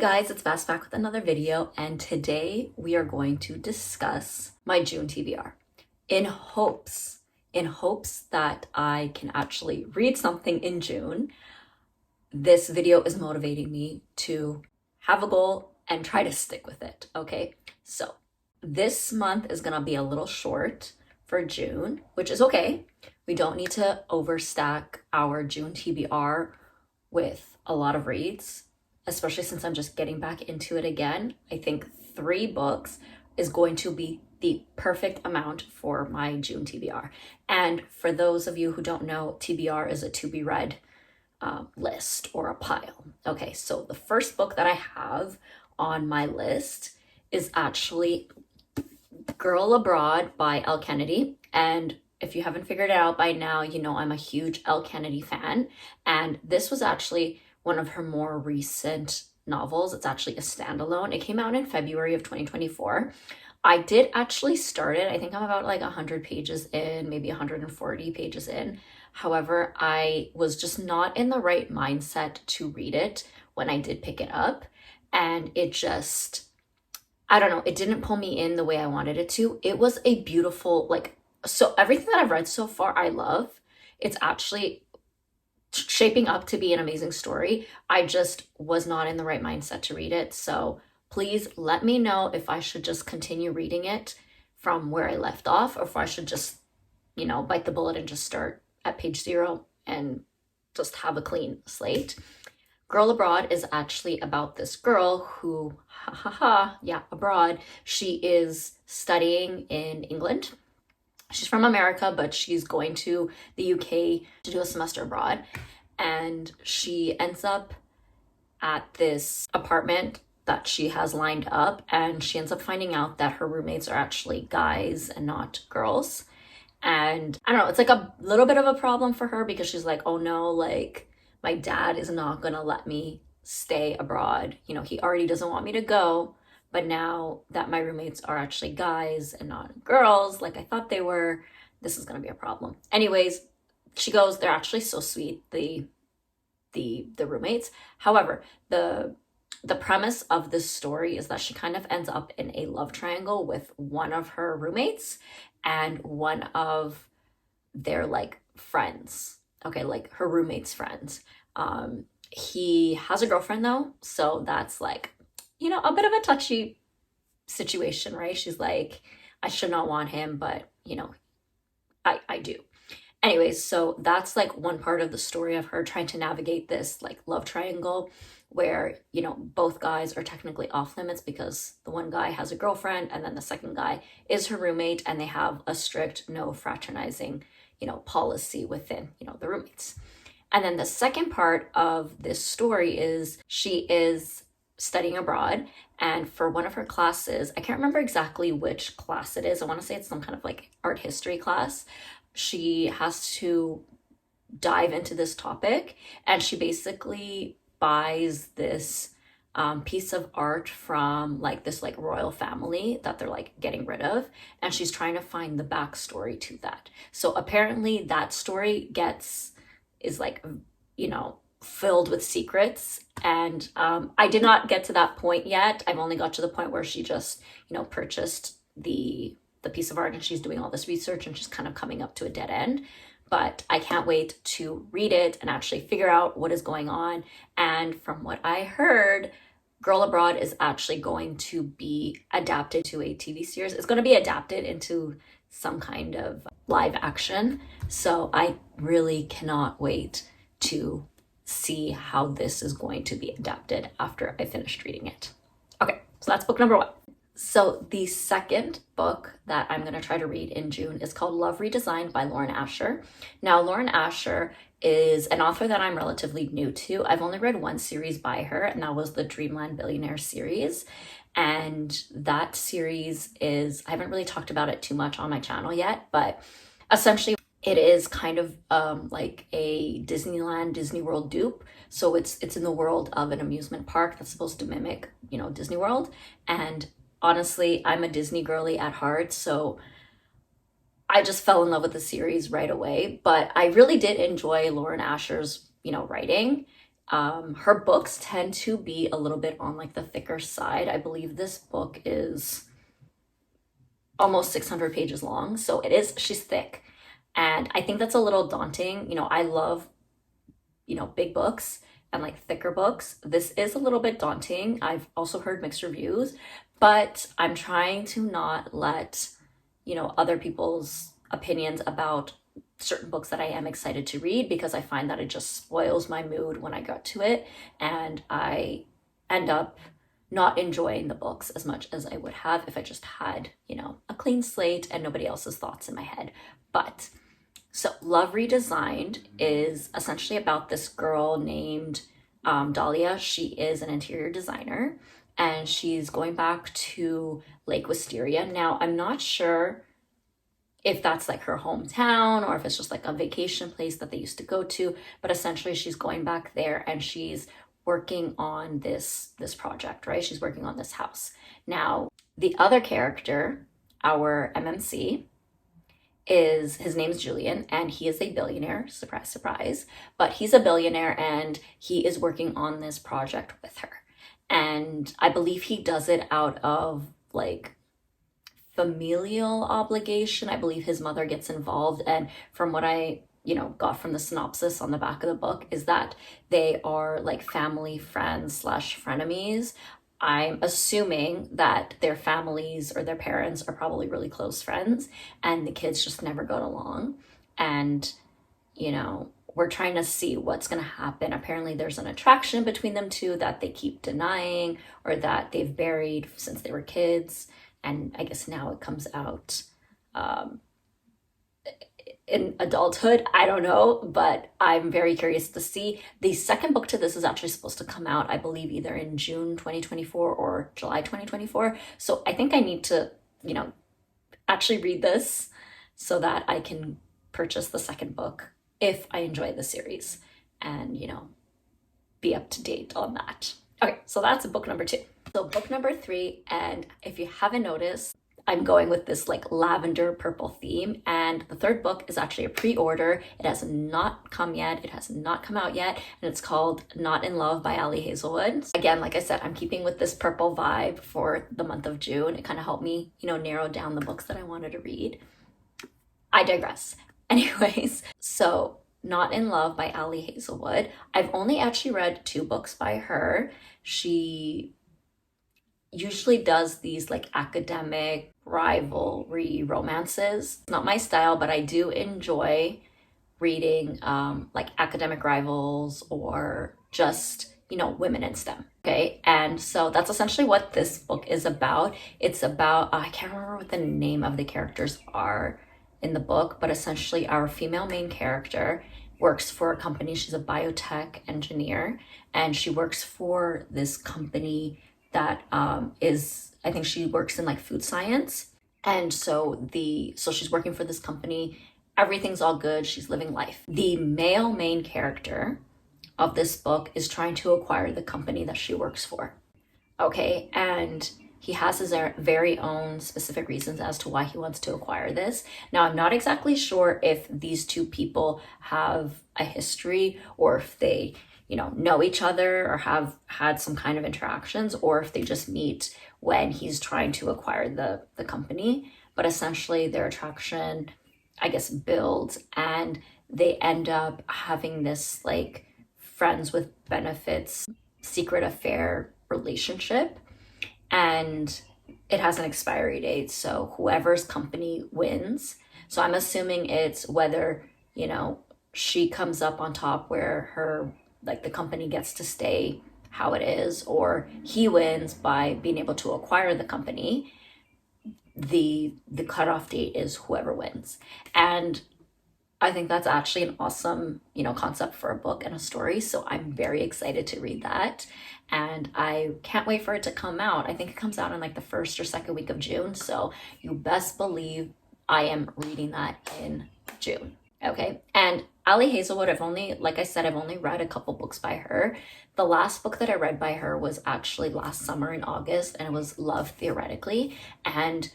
Guys, it's Bess back with another video, and today we are going to discuss my June TBR in hopes that I can actually read something in June. This video is motivating me to have a goal and try to stick with it. Okay, so this month is gonna be a little short for June, which is okay. We don't need to overstack our June TBR with a lot of reads, especially since I'm just getting back into it again. I think 3 books is going to be the perfect amount for my June TBR. And for those of you who don't know, TBR is a to be read list or a pile. Okay, so the first book that I have on my list is actually Girl Abroad by Elle Kennedy. And if you haven't figured it out by now, you know I'm a huge Elle Kennedy fan. And this was actually one of her more recent novels. It's actually a standalone. It came out in February of 2024. I did actually start it. I think I'm about like 100 pages in, maybe 140 pages in. However, I was just not in the right mindset to read it when I did pick it up. And it just, I don't know, it didn't pull me in the way I wanted it to. It was a beautiful, so everything that I've read so far, I love. It's actually shaping up to be an amazing story. I just was not in the right mindset to read it. So please let me know if I should just continue reading it from where I left off, or if I should just, bite the bullet and just start at page 0 and just have a clean slate. Girl Abroad is actually about this girl who, abroad. She is studying in England. She's from America, but she's going to the UK to do a semester abroad. And she ends up at this apartment that she has lined up, and she ends up finding out that her roommates are actually guys and not girls. And I don't know, it's like a little bit of a problem for her because she's like, oh no, my dad is not gonna let me stay abroad. He already doesn't want me to go. But now that my roommates are actually guys and not girls, like I thought they were, this is gonna be a problem. Anyways, she goes, they're actually so sweet, the roommates. However, the premise of this story is that she kind of ends up in a love triangle with one of her roommates and one of their friends. Okay, her roommate's friends. He has a girlfriend though, so that's a bit of a touchy situation, right? She's like, I should not want him, but I do. Anyways, so that's one part of the story of her trying to navigate this love triangle where, both guys are technically off limits because the one guy has a girlfriend and then the second guy is her roommate, and they have a strict no fraternizing, policy within, the roommates. And then the second part of this story is she is studying abroad, and for one of her classes, I can't remember exactly which class it is. I want to say it's some kind of art history class. She has to dive into this topic, and she basically buys this piece of art from this royal family that they're getting rid of, and she's trying to find the backstory to that. So apparently that story is filled with secrets, and I did not get to that point yet. I've only got to the point where she just purchased the piece of art, and she's doing all this research, and she's kind of coming up to a dead end. But I can't wait to read it and actually figure out what is going on. And from what I heard, Girl Abroad is actually going to be adapted to a TV series. It's going to be adapted into some kind of live action. So I really cannot wait to see how this is going to be adapted after I finished reading it. Okay, so that's book number 1. So the second book that I'm going to try to read in June is called Love Redesigned by Lauren Asher. Now, Lauren Asher is an author that I'm relatively new to. I've only read one series by her, and that was the Dreamland Billionaire series. And that series I haven't really talked about it too much on my channel yet, but essentially it is kind of like a Disneyland, Disney World dupe. So it's in the world of an amusement park that's supposed to mimic, Disney World. And honestly, I'm a Disney girly at heart, so I just fell in love with the series right away. But I really did enjoy Lauren Asher's, writing. Her books tend to be a little bit on like the thicker side. I believe this book is almost 600 pages long, so she's thick. And I think that's a little daunting. I love, big books and like thicker books. This is a little bit daunting. I've also heard mixed reviews, but I'm trying to not let, other people's opinions about certain books that I am excited to read, because I find that it just spoils my mood when I get to it, and I end up not enjoying the books as much as I would have if I just had, a clean slate and nobody else's thoughts in my head. But so Love Redesigned is essentially about this girl named Dahlia. She is an interior designer, and she's going back to Lake Wisteria. Now, I'm not sure if that's like her hometown or if it's just like a vacation place that they used to go to, but essentially she's going back there and she's working on this project, right? She's working on this house. Now, the other character, our MMC, his name's Julian, and he is a billionaire, surprise, surprise, but he's a billionaire and he is working on this project with her. And I believe he does it out of like familial obligation. I believe his mother gets involved, and from what I got from the synopsis on the back of the book is that they are like family friends slash frenemies. I'm assuming that their families or their parents are probably really close friends and the kids just never got along. And, we're trying to see what's going to happen. Apparently there's an attraction between them two that they keep denying or that they've buried since they were kids. And I guess now it comes out in adulthood. I don't know, but I'm very curious to see. The second book to this is actually supposed to come out, I believe, either in June 2024 or July 2024. So I think I need to, actually read this so that I can purchase the second book if I enjoy the series and, be up to date on that. Okay, so that's book number 2. So book number 3, and if you haven't noticed, I'm going with this like lavender purple theme, and the third book is actually a pre-order. It has not come yet. It has not come out yet, and it's called Not in Love by Ali Hazelwood. Again, like I said, I'm keeping with this purple vibe for the month of June. It kind of helped me, narrow down the books that I wanted to read. I digress. Anyways, so Not in Love by Ali Hazelwood. I've only actually read 2 books by her. She usually does these like academic rivalry romances. Not my style, but I do enjoy reading like academic rivals or just, women in STEM. Okay, and so that's essentially what this book is about. It's about, I can't remember what the name of the characters are in the book, but essentially our female main character works for a company. She's a biotech engineer, and she works for this company that I think she works in like food science. And so she's working for this company. Everything's all good. She's living life. The male main character of this book is trying to acquire the company that she works for. Okay, and he has his very own specific reasons as to why he wants to acquire this. Now, I'm not exactly sure if these two people have a history or if they, know each other or have had some kind of interactions, or if they just meet when he's trying to acquire the company. But essentially their attraction, I guess, builds, and they end up having this like friends with benefits, secret affair relationship. And it has an expiry date, so whoever's company wins. So I'm assuming it's whether, she comes up on top where her, like the company gets to stay how it is, or he wins by being able to acquire the company. The cutoff date is whoever wins. And I think that's actually an awesome, concept for a book and a story. So I'm very excited to read that. And I can't wait for it to come out. I think it comes out in like the 1st or 2nd week of June. So you best believe I am reading that in June. Okay. And Ali Hazelwood, I've only read a couple books by her. The last book that I read by her was actually last summer in August, and it was Love Theoretically. And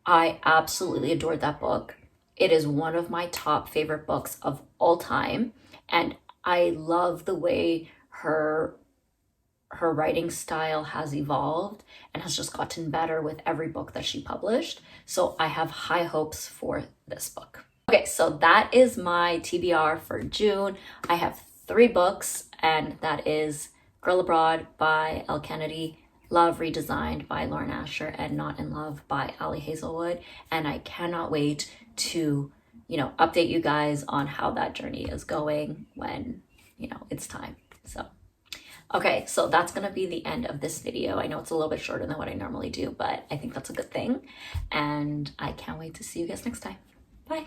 I absolutely adored that book. It is one of my top favorite books of all time. And I love the way her writing style has evolved and has just gotten better with every book that she published. So I have high hopes for this book. Okay, so that is my TBR for June. I have 3 books, and that is Girl Abroad by Elle Kennedy, Love Redesigned by Lauren Asher, and Not in Love by Ali Hazelwood. And I cannot wait to, update you guys on how that journey is going when, it's time. So, okay, so that's gonna be the end of this video. I know it's a little bit shorter than what I normally do, but I think that's a good thing. And I can't wait to see you guys next time. Bye.